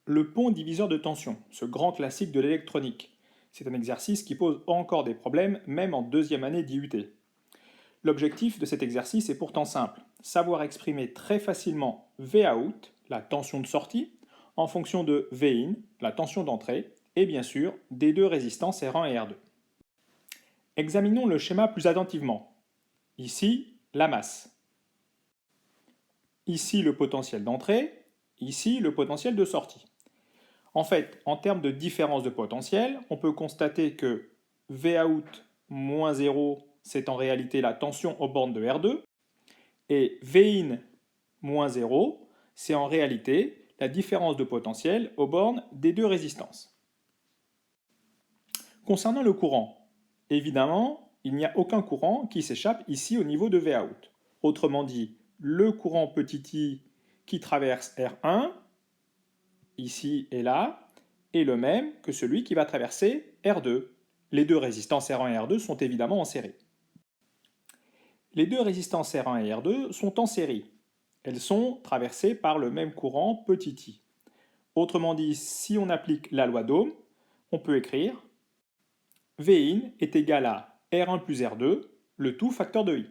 le pont diviseur de tension, ce grand classique de l'électronique. C'est un exercice qui pose encore des problèmes, même en deuxième année d'IUT. L'objectif de cet exercice est pourtant simple, savoir exprimer très facilement Vout, la tension de sortie, en fonction de Vin, la tension d'entrée, et bien sûr des deux résistances R1 et R2. Examinons le schéma plus attentivement. Ici, la masse. Ici, le potentiel d'entrée. Ici, le potentiel de sortie. En fait, en termes de différence de potentiel, on peut constater que Vout moins 0, c'est en réalité la tension aux bornes de R2, et Vin moins 0, c'est en réalité la différence de potentiel aux bornes des deux résistances. Concernant le courant, évidemment, il n'y a aucun courant qui s'échappe ici au niveau de Vout. Autrement dit, le courant petit i qui traverse R1, ici et là, est le même que celui qui va traverser R2. Les deux résistances R1 et R2 sont évidemment en série. Les deux résistances R1 et R2 sont en série. Elles sont traversées par le même courant petit i. Autrement dit, si on applique la loi d'Ohm, on peut écrire Vin est égal à R1 plus R2, le tout facteur de I.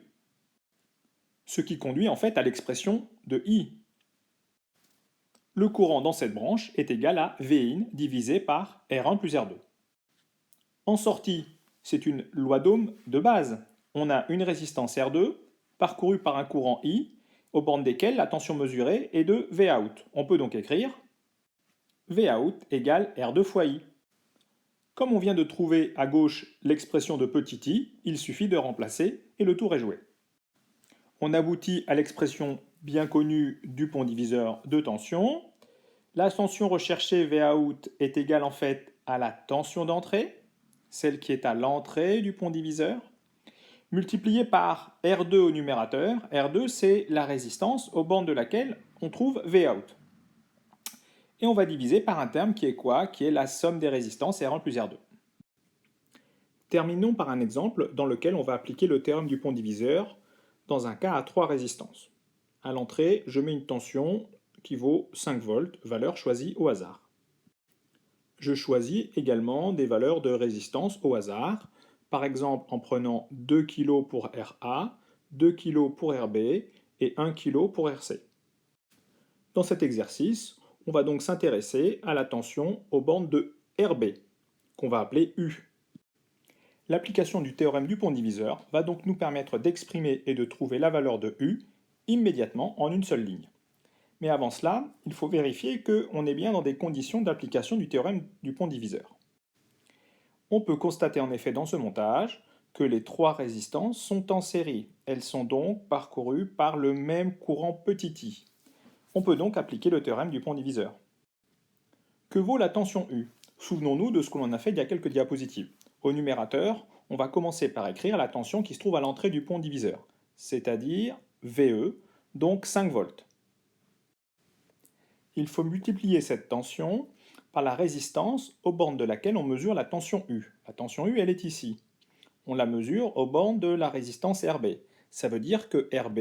Ce qui conduit en fait à l'expression de I. Le courant dans cette branche est égal à Vin divisé par R1 plus R2. En sortie, c'est une loi d'Ohm de base. On a une résistance R2 parcourue par un courant I, aux bornes desquelles la tension mesurée est de Vout. On peut donc écrire Vout égale R2 fois I. Comme on vient de trouver à gauche l'expression de petit i, il suffit de remplacer et le tour est joué. On aboutit à l'expression bien connue du pont diviseur de tension. La tension recherchée Vout est égale en fait à la tension d'entrée, celle qui est à l'entrée du pont diviseur, multipliée par R2 au numérateur. R2, c'est la résistance aux bornes de laquelle on trouve Vout. Et on va diviser par un terme qui est quoi? Qui est la somme des résistances R1 plus R2. Terminons par un exemple dans lequel on va appliquer le théorème du pont diviseur dans un cas à 3 résistances. À l'entrée, je mets une tension qui vaut 5 volts, valeur choisie au hasard. Je choisis également des valeurs de résistance au hasard, par exemple en prenant 2 kg pour RA, 2 kg pour RB et 1 kg pour RC. Dans cet exercice, on va donc s'intéresser à la tension aux bornes de RB, qu'on va appeler U. L'application du théorème du pont diviseur va donc nous permettre d'exprimer et de trouver la valeur de U immédiatement en une seule ligne. Mais avant cela, il faut vérifier qu'on est bien dans des conditions d'application du théorème du pont diviseur. On peut constater en effet dans ce montage que les trois résistances sont en série. Elles sont donc parcourues par le même courant petit i. On peut donc appliquer le théorème du pont diviseur. Que vaut la tension U? Souvenons-nous de ce que l'on a fait il y a quelques diapositives. Au numérateur, on va commencer par écrire la tension qui se trouve à l'entrée du pont diviseur, c'est-à-dire VE, donc 5 volts. Il faut multiplier cette tension par la résistance aux bornes de laquelle on mesure la tension U. La tension U, elle est ici. On la mesure aux bornes de la résistance RB. Ça veut dire que RB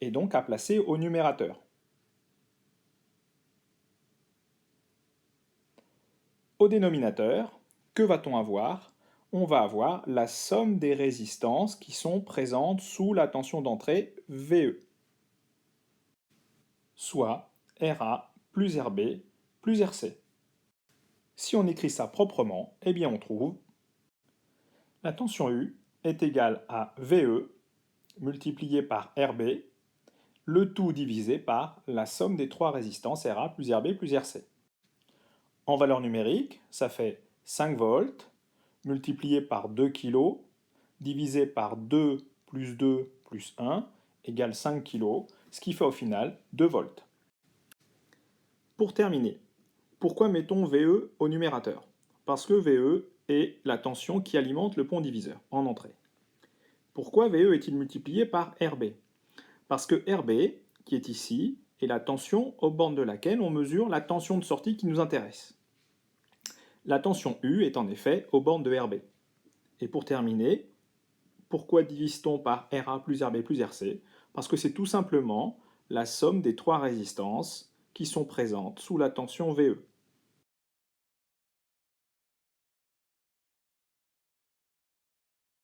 est donc à placer au numérateur. Au dénominateur, que va-t-on avoir? On va avoir la somme des résistances qui sont présentes sous la tension d'entrée VE, soit RA plus RB plus RC. Si on écrit ça proprement, eh bien on trouve la tension U est égale à VE multiplié par RB, le tout divisé par la somme des trois résistances RA plus RB plus RC. En valeur numérique, ça fait 5 volts multiplié par 2 kg divisé par 2 plus 2 plus 1 égale 5 kg, ce qui fait au final 2 volts. Pour terminer, pourquoi mettons VE au numérateur? Parce que VE est la tension qui alimente le pont diviseur en entrée. Pourquoi VE est-il multiplié par RB? Parce que RB, qui est ici, est la tension aux bornes de laquelle on mesure la tension de sortie qui nous intéresse. La tension U est en effet aux bornes de RB. Et pour terminer, pourquoi divise-t-on par RA plus RB plus RC? Parce que c'est tout simplement la somme des trois résistances qui sont présentes sous la tension VE.